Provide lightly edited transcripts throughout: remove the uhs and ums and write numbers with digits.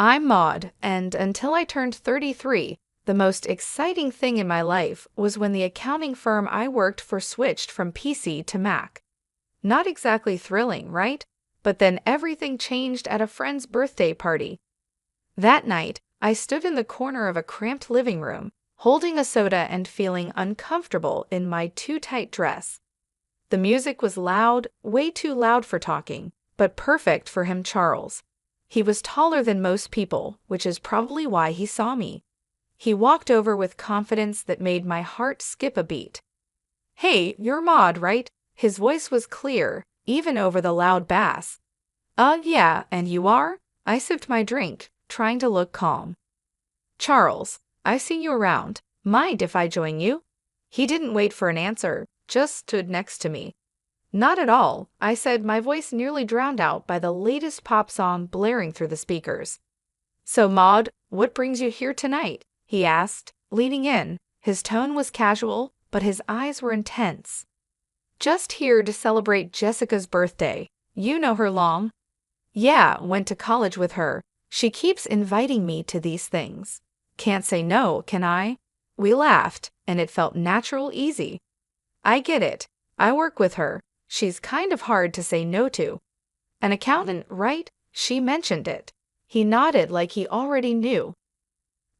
I'm Maud, and until I turned 33, the most exciting thing in my life was when the accounting firm I worked for switched from PC to Mac. Not exactly thrilling, right? But then everything changed at a friend's birthday party. That night, I stood in the corner of a cramped living room, holding a soda and feeling uncomfortable in my too-tight dress. The music was loud, way too loud for talking, but perfect for him, Charles. He was taller than most people, which is probably why he saw me. He walked over with confidence that made my heart skip a beat. "Hey, you're Maud, right?" His voice was clear, even over the loud bass. Yeah, and you are?" I sipped my drink, trying to look calm. "Charles, I see you around. Mind if I join you?" He didn't wait for an answer, just stood next to me. "Not at all," I said, my voice nearly drowned out by the latest pop song blaring through the speakers. "So, Maud, what brings you here tonight?" he asked, leaning in. His tone was casual, but his eyes were intense. "Just here to celebrate Jessica's birthday. You know her long?" "Yeah, went to college with her. She keeps inviting me to these things. Can't say no, can I?" We laughed, and it felt natural, easy. "I get it. I work with her. She's kind of hard to say no to." "An accountant, right?" She mentioned it. He nodded like he already knew.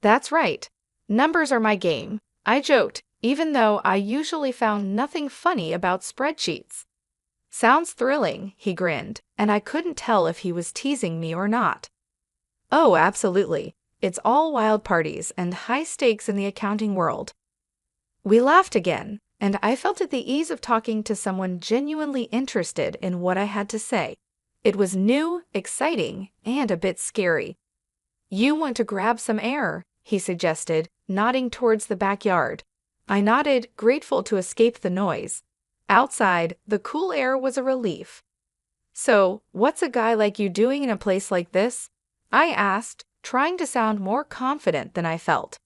"That's right. Numbers are my game," I joked, even though I usually found nothing funny about spreadsheets. "Sounds thrilling," he grinned, and I couldn't tell if he was teasing me or not. "Oh, absolutely. It's all wild parties and high stakes in the accounting world." We laughed again, and I felt at the ease of talking to someone genuinely interested in what I had to say. It was new, exciting, and a bit scary. "You want to grab some air," he suggested, nodding towards the backyard. I nodded, grateful to escape the noise. Outside, the cool air was a relief. "So, what's a guy like you doing in a place like this?" I asked, trying to sound more confident than I felt.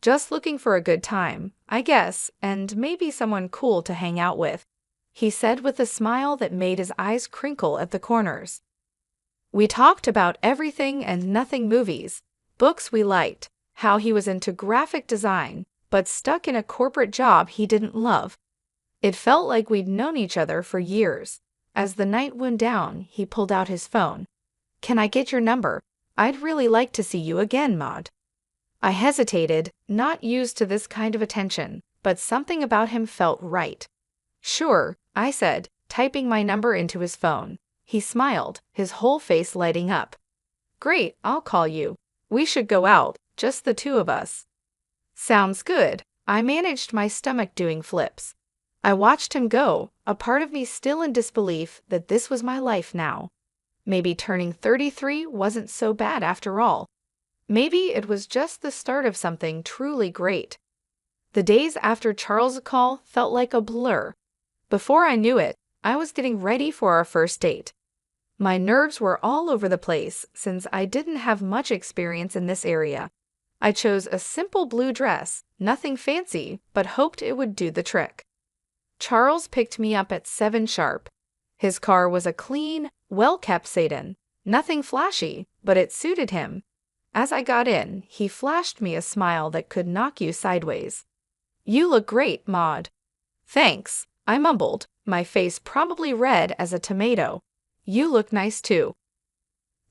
"Just looking for a good time, I guess, and maybe someone cool to hang out with," he said with a smile that made his eyes crinkle at the corners. We talked about everything and nothing: movies, books we liked, how he was into graphic design, but stuck in a corporate job he didn't love. It felt like we'd known each other for years. As the night wound down, he pulled out his phone. "Can I get your number? I'd really like to see you again, Maud." I hesitated, not used to this kind of attention, but something about him felt right. "Sure," I said, typing my number into his phone. He smiled, his whole face lighting up. "Great, I'll call you. We should go out, just the two of us." "Sounds good." I managed my stomach doing flips. I watched him go, a part of me still in disbelief that this was my life now. Maybe turning 33 wasn't so bad after all. Maybe it was just the start of something truly great. The days after Charles' call felt like a blur. Before I knew it, I was getting ready for our first date. My nerves were all over the place since I didn't have much experience in this area. I chose a simple blue dress, nothing fancy, but hoped it would do the trick. Charles picked me up at 7 sharp. His car was a clean, well-kept sedan. Nothing flashy, but it suited him. As I got in, he flashed me a smile that could knock you sideways. "You look great, Maud." "Thanks," I mumbled, my face probably red as a tomato. "You look nice too."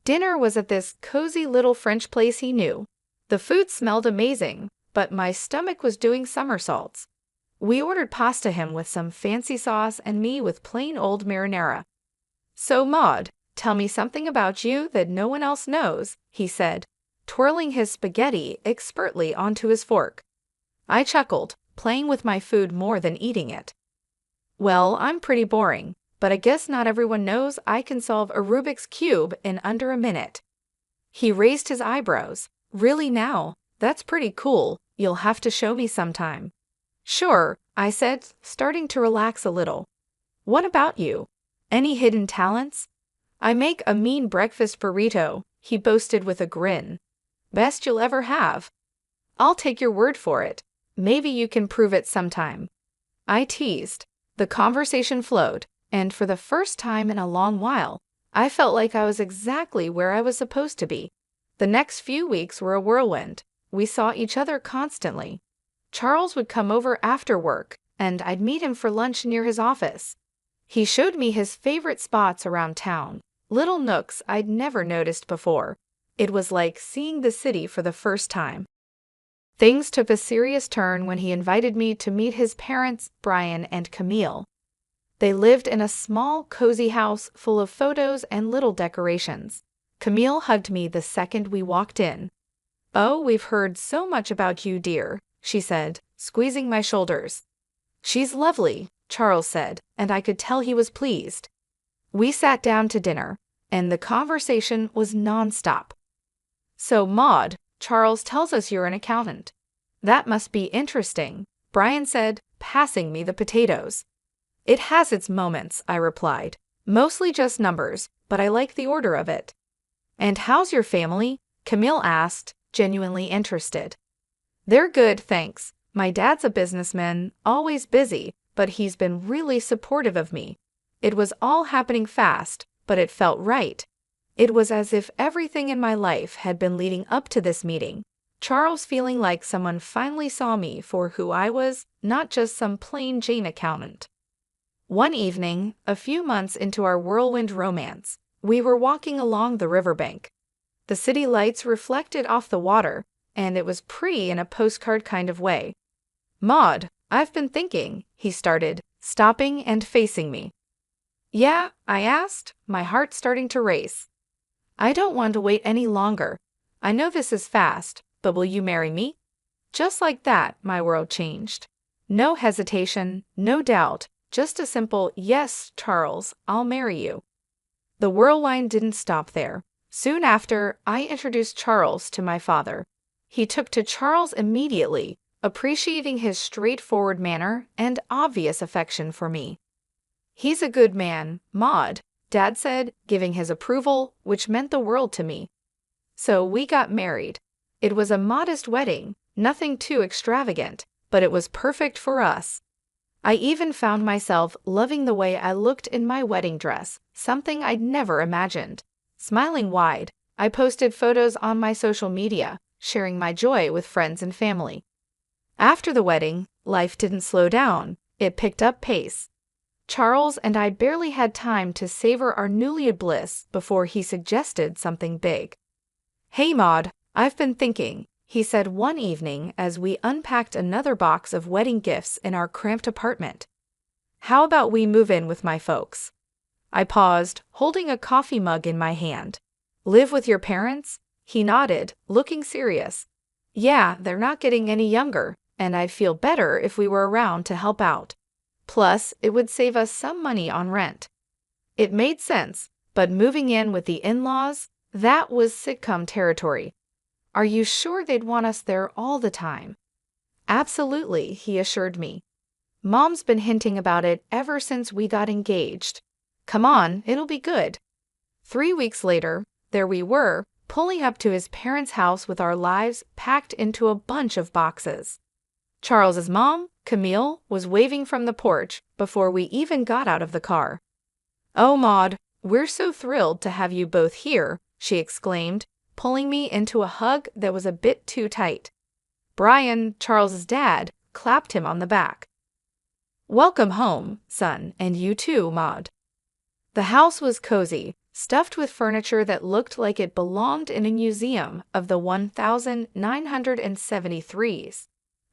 Dinner was at this cozy little French place he knew. The food smelled amazing, but my stomach was doing somersaults. We ordered pasta, him with some fancy sauce and me with plain old marinara. "So, Maud, tell me something about you that no one else knows," he said, twirling his spaghetti expertly onto his fork. I chuckled, playing with my food more than eating it. "Well, I'm pretty boring, but I guess not everyone knows I can solve a Rubik's Cube in under a minute." He raised his eyebrows. "Really now? That's pretty cool. You'll have to show me sometime." "Sure," I said, starting to relax a little. "What about you? Any hidden talents?" "I make a mean breakfast burrito," he boasted with a grin. "Best you'll ever have." "I'll take your word for it. Maybe you can prove it sometime." I teased. The conversation flowed, and for the first time in a long while, I felt like I was exactly where I was supposed to be. The next few weeks were a whirlwind. We saw each other constantly. Charles would come over after work, and I'd meet him for lunch near his office. He showed me his favorite spots around town, little nooks I'd never noticed before. It was like seeing the city for the first time. Things took a serious turn when he invited me to meet his parents, Brian and Camille. They lived in a small, cozy house full of photos and little decorations. Camille hugged me the second we walked in. "Oh, we've heard so much about you, dear," she said, squeezing my shoulders. "She's lovely," Charles said, and I could tell he was pleased. We sat down to dinner, and the conversation was nonstop. "So, Maud, Charles tells us you're an accountant. That must be interesting," Brian said, passing me the potatoes. "It has its moments," I replied. "Mostly just numbers, but I like the order of it." "And how's your family?" Camille asked, genuinely interested. "They're good, thanks. My dad's a businessman, always busy, but he's been really supportive of me. It was all happening fast, but it felt right. It was as if everything in my life had been leading up to this meeting. Charles feeling like someone finally saw me for who I was, not just some plain Jane accountant." One evening, a few months into our whirlwind romance, we were walking along the riverbank. The city lights reflected off the water, and it was pretty in a postcard kind of way. "Maud, I've been thinking," he started, stopping and facing me. "Yeah?" I asked, my heart starting to race. "I don't want to wait any longer. I know this is fast, but will you marry me?" Just like that, my world changed. No hesitation, no doubt, just a simple, "Yes, Charles, I'll marry you." The whirlwind didn't stop there. Soon after, I introduced Charles to my father. He took to Charles immediately, appreciating his straightforward manner and obvious affection for me. "He's a good man, Maud," Dad said, giving his approval, which meant the world to me. So we got married. It was a modest wedding, nothing too extravagant, but it was perfect for us. I even found myself loving the way I looked in my wedding dress, something I'd never imagined. Smiling wide, I posted photos on my social media, sharing my joy with friends and family. After the wedding, life didn't slow down, it picked up pace. Charles and I barely had time to savor our newly bliss before he suggested something big. "Hey Maud, I've been thinking," he said one evening as we unpacked another box of wedding gifts in our cramped apartment. "How about we move in with my folks?" I paused, holding a coffee mug in my hand. "Live with your parents?" He nodded, looking serious. "Yeah, they're not getting any younger, and I'd feel better if we were around to help out. Plus, it would save us some money on rent." It made sense, but moving in with the in-laws, that was sitcom territory. "Are you sure they'd want us there all the time?" "Absolutely," he assured me. "Mom's been hinting about it ever since we got engaged. Come on, it'll be good." 3 weeks later, there we were, pulling up to his parents' house with our lives packed into a bunch of boxes. Charles's mom, Camille, was waving from the porch before we even got out of the car. "Oh, Maud, we're so thrilled to have you both here," she exclaimed, pulling me into a hug that was a bit too tight. Brian, Charles's dad, clapped him on the back. "Welcome home, son, and you too, Maud." The house was cozy, stuffed with furniture that looked like it belonged in a museum of the 1973s.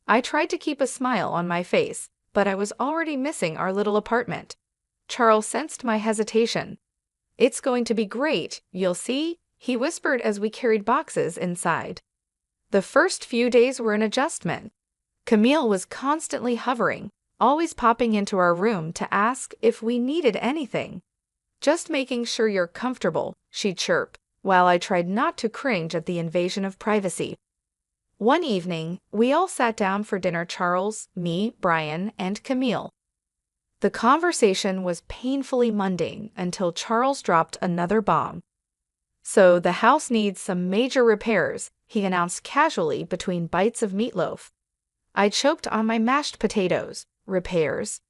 I tried to keep a smile on my face, but I was already missing our little apartment. Charles sensed my hesitation. "It's going to be great, you'll see," he whispered as we carried boxes inside. The first few days were an adjustment. Camille was constantly hovering, always popping into our room to ask if we needed anything. "Just making sure you're comfortable," she chirped, while I tried not to cringe at the invasion of privacy. One evening, we all sat down for dinner, Charles, me, Brian, and Camille. The conversation was painfully mundane until Charles dropped another bomb. "So the house needs some major repairs," he announced casually between bites of meatloaf. I choked on my mashed potatoes. "Repairs?"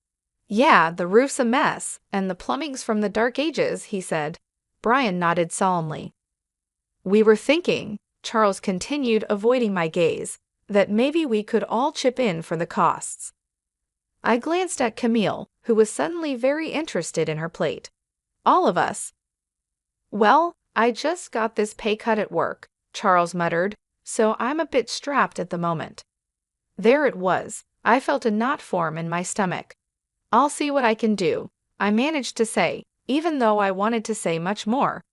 "Yeah, the roof's a mess, and the plumbing's from the dark ages," he said. Brian nodded solemnly. "We were thinking," Charles continued, avoiding my gaze, that maybe we could all chip in for the costs. I glanced at Camille, who was suddenly very interested in her plate. All of us. Well, I just got this pay cut at work, Charles muttered, so I'm a bit strapped at the moment. There it was. I felt a knot form in my stomach. I'll see what I can do, I managed to say, even though I wanted to say much more.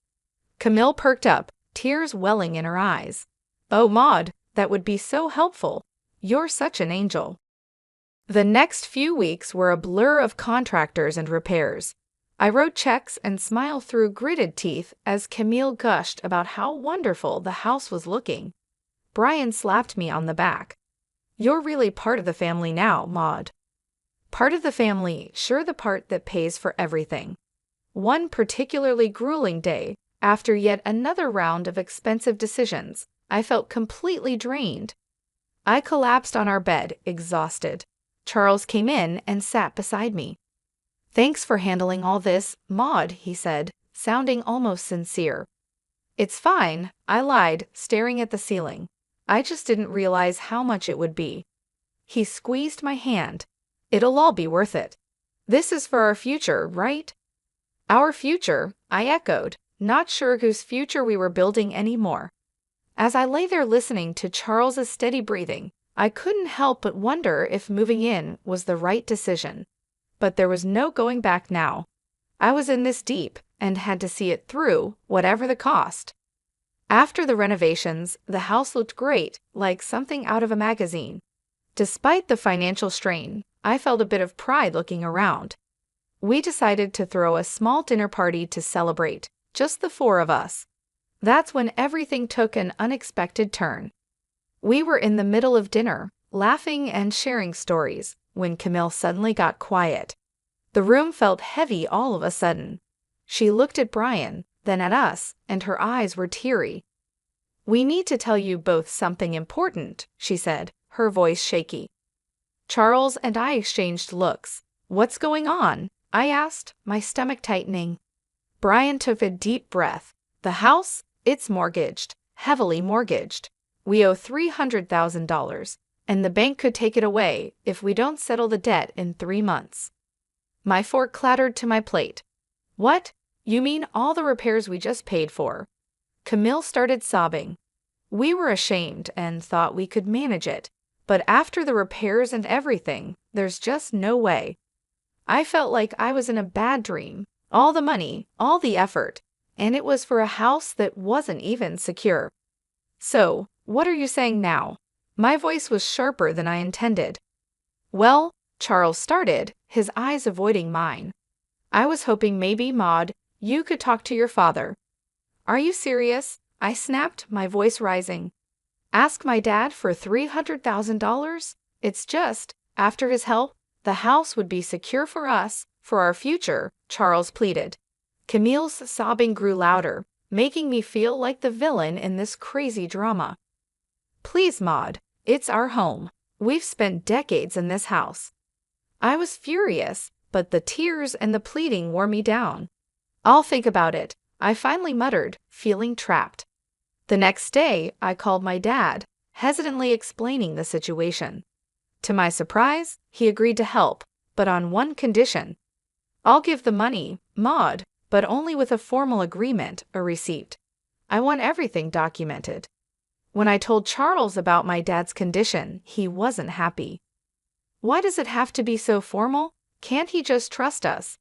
Camille perked up, tears welling in her eyes. Oh, Maud, that would be so helpful. You're such an angel. The next few weeks were a blur of contractors and repairs. I wrote checks and smiled through gritted teeth as Camille gushed about how wonderful the house was looking. Brian slapped me on the back. You're really part of the family now, Maud. Part of the family, sure, the part that pays for everything. One particularly grueling day, after yet another round of expensive decisions, I felt completely drained. I collapsed on our bed, exhausted. Charles came in and sat beside me. Thanks for handling all this, Maud, he said, sounding almost sincere. It's fine, I lied, staring at the ceiling. I just didn't realize how much it would be. He squeezed my hand. It'll all be worth it. This is for our future, right? Our future, I echoed, not sure whose future we were building anymore. As I lay there listening to Charles's steady breathing, I couldn't help but wonder if moving in was the right decision. But there was no going back now. I was in this deep and had to see it through, whatever the cost. After the renovations, the house looked great, like something out of a magazine. Despite the financial strain, I felt a bit of pride looking around. We decided to throw a small dinner party to celebrate, just the four of us. That's when everything took an unexpected turn. We were in the middle of dinner, laughing and sharing stories, when Camille suddenly got quiet. The room felt heavy all of a sudden. She looked at Brian, then at us, and her eyes were teary. We need to tell you both something important, she said, her voice shaky. Charles and I exchanged looks. What's going on? I asked, my stomach tightening. Brian took a deep breath. The house? It's mortgaged, heavily mortgaged. We owe $300,000, and the bank could take it away if we don't settle the debt in 3 months. My fork clattered to my plate. What? You mean all the repairs we just paid for? Camille started sobbing. We were ashamed and thought we could manage it, but after the repairs and everything, there's just no way. I felt like I was in a bad dream. All the money, all the effort, and it was for a house that wasn't even secure. So, what are you saying now? My voice was sharper than I intended. Well, Charles started, his eyes avoiding mine. I was hoping maybe, Maud, you could talk to your father. Are you serious? I snapped, my voice rising. Ask my dad for $300,000? It's just, after his help, the house would be secure for us, for our future, Charles pleaded. Camille's sobbing grew louder, making me feel like the villain in this crazy drama. Please, Maud, it's our home. We've spent decades in this house. I was furious, but the tears and the pleading wore me down. I'll think about it, I finally muttered, feeling trapped. The next day, I called my dad, hesitantly explaining the situation. To my surprise, he agreed to help, but on one condition. I'll give the money, Maud, but only with a formal agreement, a receipt. I want everything documented. When I told Charles about my dad's condition, he wasn't happy. Why does it have to be so formal? Can't he just trust us?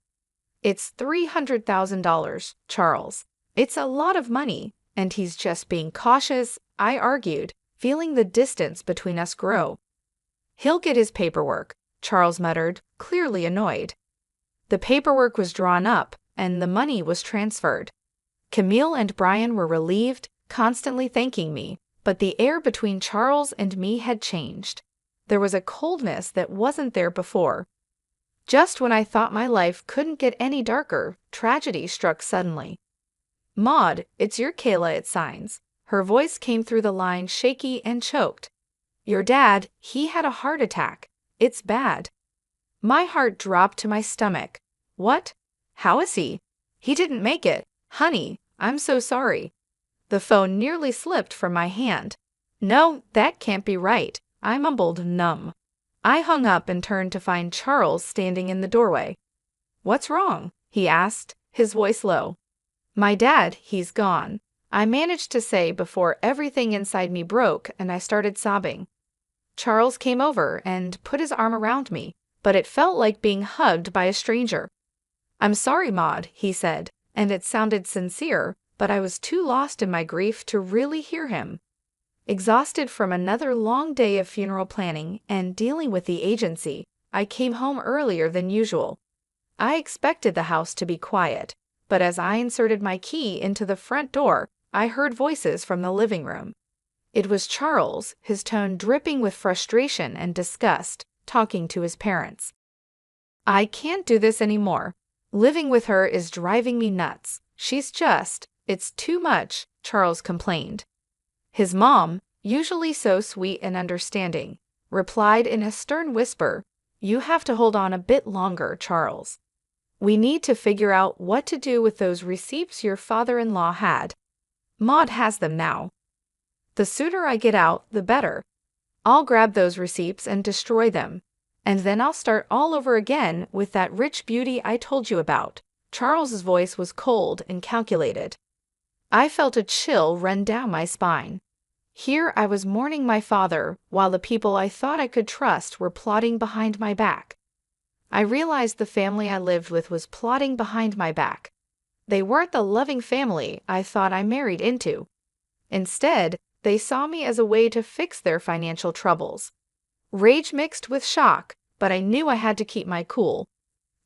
It's $300,000, Charles. It's a lot of money, and he's just being cautious, I argued, feeling the distance between us grow. He'll get his paperwork, Charles muttered, clearly annoyed. The paperwork was drawn up, and the money was transferred. Camille and Brian were relieved, constantly thanking me, but the air between Charles and me had changed. There was a coldness that wasn't there before. Just when I thought my life couldn't get any darker, tragedy struck suddenly. Maud, it's your Kayla, it signs. Her voice came through the line shaky and choked. Your dad, he had a heart attack. It's bad. My heart dropped to my stomach. What? How is he? He didn't make it. Honey, I'm so sorry. The phone nearly slipped from my hand. No, that can't be right, I mumbled, numb. I hung up and turned to find Charles standing in the doorway. What's wrong? He asked, his voice low. My dad, he's gone, I managed to say before everything inside me broke and I started sobbing. Charles came over and put his arm around me, but it felt like being hugged by a stranger. I'm sorry, Maud, he said, and it sounded sincere, but I was too lost in my grief to really hear him. Exhausted from another long day of funeral planning and dealing with the agency, I came home earlier than usual. I expected the house to be quiet, but as I inserted my key into the front door, I heard voices from the living room. It was Charles, his tone dripping with frustration and disgust, talking to his parents. I can't do this anymore. Living with her is driving me nuts. It's too much, Charles complained. His mom, usually so sweet and understanding, replied in a stern whisper, You have to hold on a bit longer, Charles. We need to figure out what to do with those receipts your father-in-law had. Maud has them now. The sooner I get out, the better. I'll grab those receipts and destroy them. And then I'll start all over again with that rich beauty I told you about. Charles's voice was cold and calculated. I felt a chill run down my spine. Here I was mourning my father, while the people I thought I could trust were plotting behind my back. I realized the family I lived with was plotting behind my back. They weren't the loving family I thought I married into. Instead, they saw me as a way to fix their financial troubles. Rage mixed with shock, but I knew I had to keep my cool.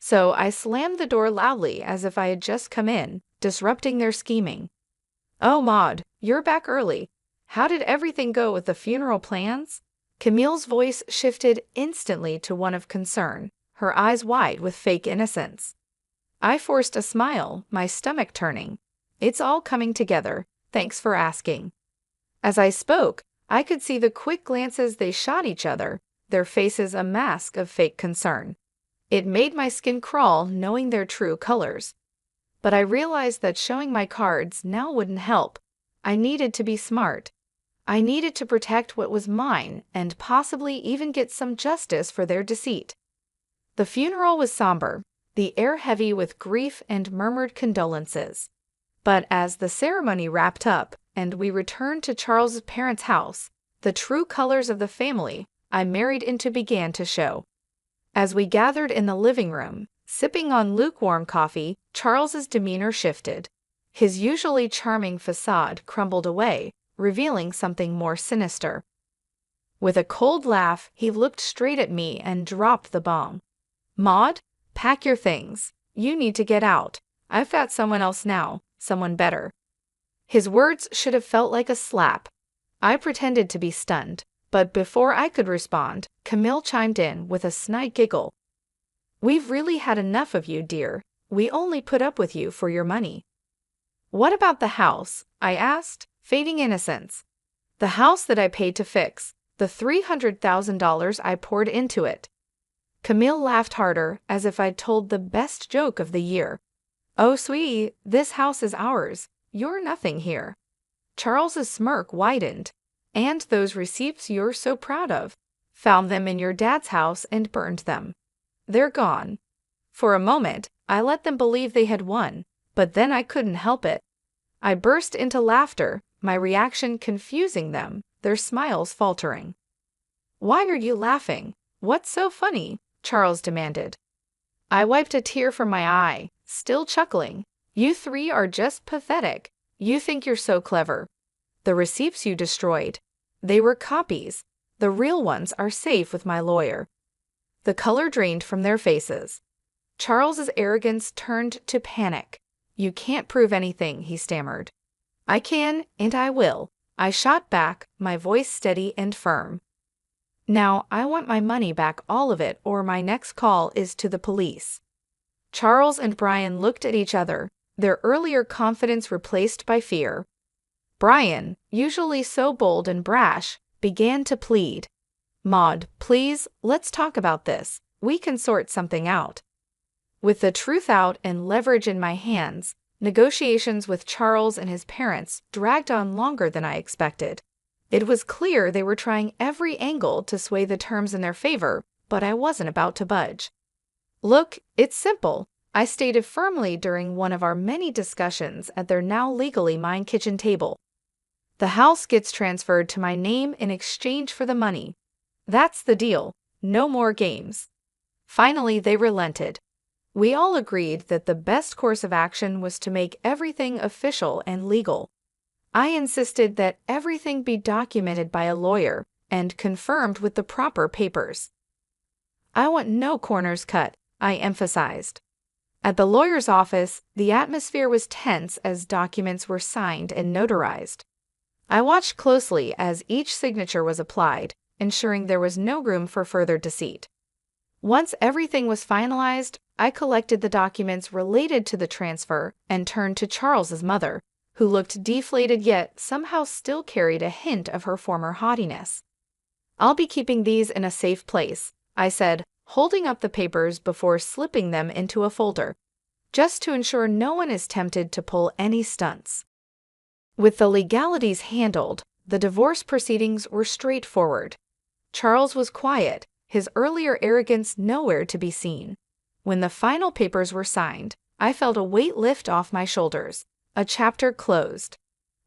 So I slammed the door loudly as if I had just come in, disrupting their scheming. Oh, Maud, you're back early. How did everything go with the funeral plans? Camille's voice shifted instantly to one of concern, her eyes wide with fake innocence. I forced a smile, my stomach turning. It's all coming together, thanks for asking. As I spoke, I could see the quick glances they shot each other, their faces a mask of fake concern. It made my skin crawl knowing their true colors. But I realized that showing my cards now wouldn't help. I needed to be smart. I needed to protect what was mine and possibly even get some justice for their deceit. The funeral was somber, the air heavy with grief and murmured condolences. But as the ceremony wrapped up and we returned to Charles's parents' house, the true colors of the family I married into began to show. As we gathered in the living room, sipping on lukewarm coffee, Charles's demeanor shifted. His usually charming facade crumbled away, revealing something more sinister. With a cold laugh, he looked straight at me and dropped the bomb. Maud, pack your things. You need to get out. I've got someone else now, someone better. His words should have felt like a slap. I pretended to be stunned, but before I could respond, Camille chimed in with a snide giggle. We've really had enough of you, dear. We only put up with you for your money. What about the house? I asked, fading innocence. The house that I paid to fix, the $300,000 I poured into it. Camille laughed harder, as if I'd told the best joke of the year. Oh, sweetie, this house is ours. You're nothing here. Charles's smirk widened. And those receipts you're so proud of. Found them in your dad's house and burned them. They're gone. For a moment, I let them believe they had won, but then I couldn't help it. I burst into laughter, my reaction confusing them, their smiles faltering. Why are you laughing? What's so funny? Charles demanded. I wiped a tear from my eye, still chuckling. You three are just pathetic. You think you're so clever. The receipts you destroyed. They were copies. The real ones are safe with my lawyer. The color drained from their faces. Charles's arrogance turned to panic. You can't prove anything, he stammered. I can, and I will. I shot back, my voice steady and firm. Now, I want my money back, all of it, or my next call is to the police. Charles and Brian looked at each other, their earlier confidence replaced by fear. Brian, usually so bold and brash, began to plead. Maud, please, let's talk about this. We can sort something out. With the truth out and leverage in my hands, Negotiations with Charles and his parents dragged on longer than I expected. It was clear they were trying every angle to sway the terms in their favor, but I wasn't about to budge. "Look, it's simple," I stated firmly during one of our many discussions at their now legally mine kitchen table. "The house gets transferred to my name in exchange for the money. That's the deal. No more games." Finally, they relented. We all agreed that the best course of action was to make everything official and legal. I insisted that everything be documented by a lawyer and confirmed with the proper papers. "I want no corners cut," I emphasized. At the lawyer's office, the atmosphere was tense as documents were signed and notarized. I watched closely as each signature was applied, ensuring there was no room for further deceit. Once everything was finalized, I collected the documents related to the transfer and turned to Charles's mother, who looked deflated yet somehow still carried a hint of her former haughtiness. "I'll be keeping these in a safe place," I said, holding up the papers before slipping them into a folder, just to ensure no one is tempted to pull any stunts. With the legalities handled, the divorce proceedings were straightforward. Charles was quiet, his earlier arrogance nowhere to be seen. When the final papers were signed, I felt a weight lift off my shoulders. A chapter closed.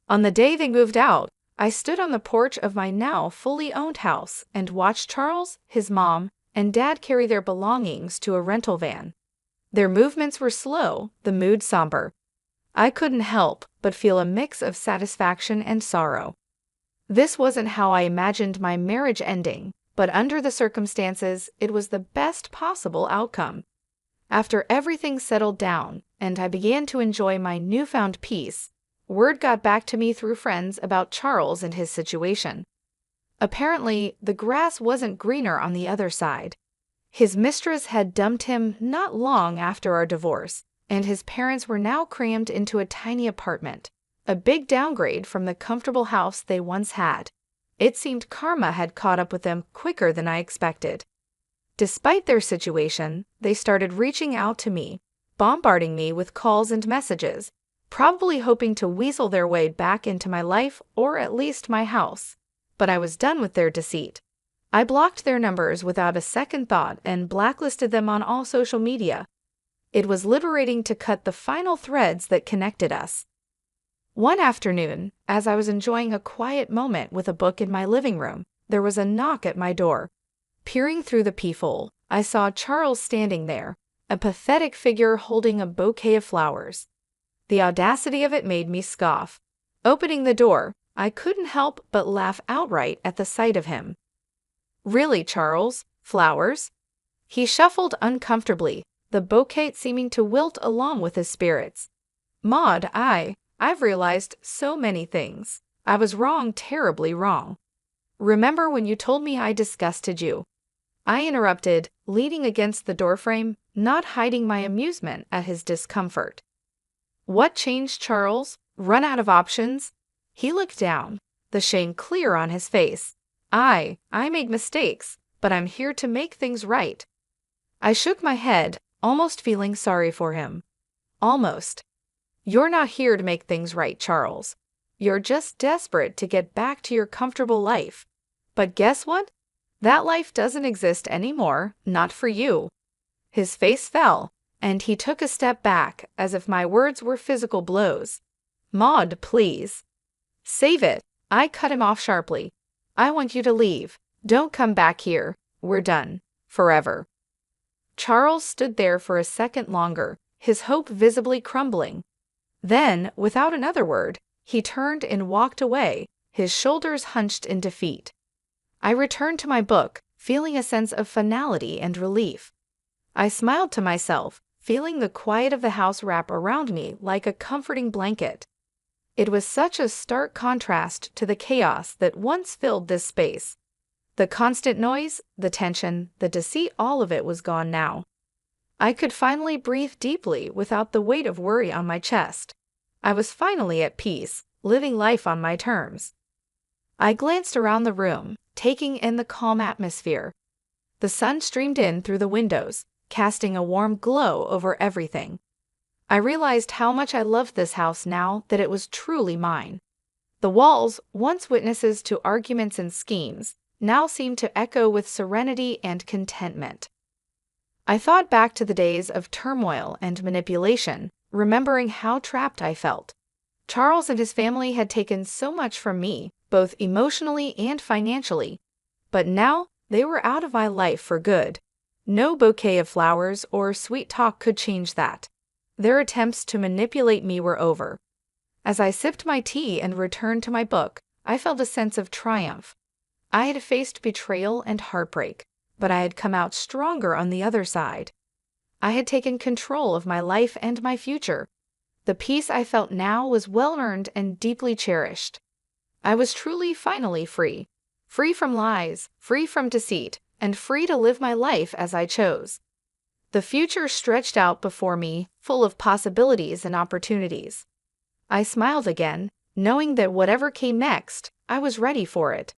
On the day they moved out, I stood on the porch of my now fully owned house and watched Charles, his mom, and Dad carry their belongings to a rental van. Their movements were slow, the mood somber. I couldn't help but feel a mix of satisfaction and sorrow. This wasn't how I imagined my marriage ending, but under the circumstances, it was the best possible outcome. After everything settled down and I began to enjoy my newfound peace, word got back to me through friends about Charles and his situation. Apparently, the grass wasn't greener on the other side. His mistress had dumped him not long after our divorce, and his parents were now crammed into a tiny apartment, a big downgrade from the comfortable house they once had. It seemed karma had caught up with them quicker than I expected. Despite their situation, they started reaching out to me, bombarding me with calls and messages, probably hoping to weasel their way back into my life or at least my house. But I was done with their deceit. I blocked their numbers without a second thought and blacklisted them on all social media. It was liberating to cut the final threads that connected us. One afternoon, as I was enjoying a quiet moment with a book in my living room, there was a knock at my door. Peering through the peephole, I saw Charles standing there, a pathetic figure holding a bouquet of flowers. The audacity of it made me scoff. Opening the door, I couldn't help but laugh outright at the sight of him. "Really, Charles? Flowers?" He shuffled uncomfortably, the bouquet seeming to wilt along with his spirits. "Maud, I've realized so many things. I was wrong, terribly wrong. Remember when you told me I disgusted you?" I interrupted, leaning against the doorframe, not hiding my amusement at his discomfort. "What changed, Charles? Run out of options?" He looked down, the shame clear on his face. I made mistakes, but I'm here to make things right." I shook my head, almost feeling sorry for him. "Almost. You're not here to make things right, Charles. You're just desperate to get back to your comfortable life. But guess what? That life doesn't exist anymore, not for you." His face fell, and he took a step back as if my words were physical blows. "Maud, please." "Save it." I cut him off sharply. "I want you to leave. Don't come back here. We're done. Forever." Charles stood there for a second longer, his hope visibly crumbling. Then, without another word, he turned and walked away, his shoulders hunched in defeat. I returned to my book, feeling a sense of finality and relief. I smiled to myself, feeling the quiet of the house wrap around me like a comforting blanket. It was such a stark contrast to the chaos that once filled this space. The constant noise, the tension, the deceit, all of it was gone now. I could finally breathe deeply without the weight of worry on my chest. I was finally at peace, living life on my terms. I glanced around the room, taking in the calm atmosphere. The sun streamed in through the windows, casting a warm glow over everything. I realized how much I loved this house now that it was truly mine. The walls, once witnesses to arguments and schemes, now seemed to echo with serenity and contentment. I thought back to the days of turmoil and manipulation, remembering how trapped I felt. Charles and his family had taken so much from me, both emotionally and financially, but now they were out of my life for good. No bouquet of flowers or sweet talk could change that. Their attempts to manipulate me were over. As I sipped my tea and returned to my book, I felt a sense of triumph. I had faced betrayal and heartbreak, but I had come out stronger on the other side. I had taken control of my life and my future. The peace I felt now was well-earned and deeply cherished. I was truly finally free. Free from lies, free from deceit, and free to live my life as I chose. The future stretched out before me, full of possibilities and opportunities. I smiled again, knowing that whatever came next, I was ready for it.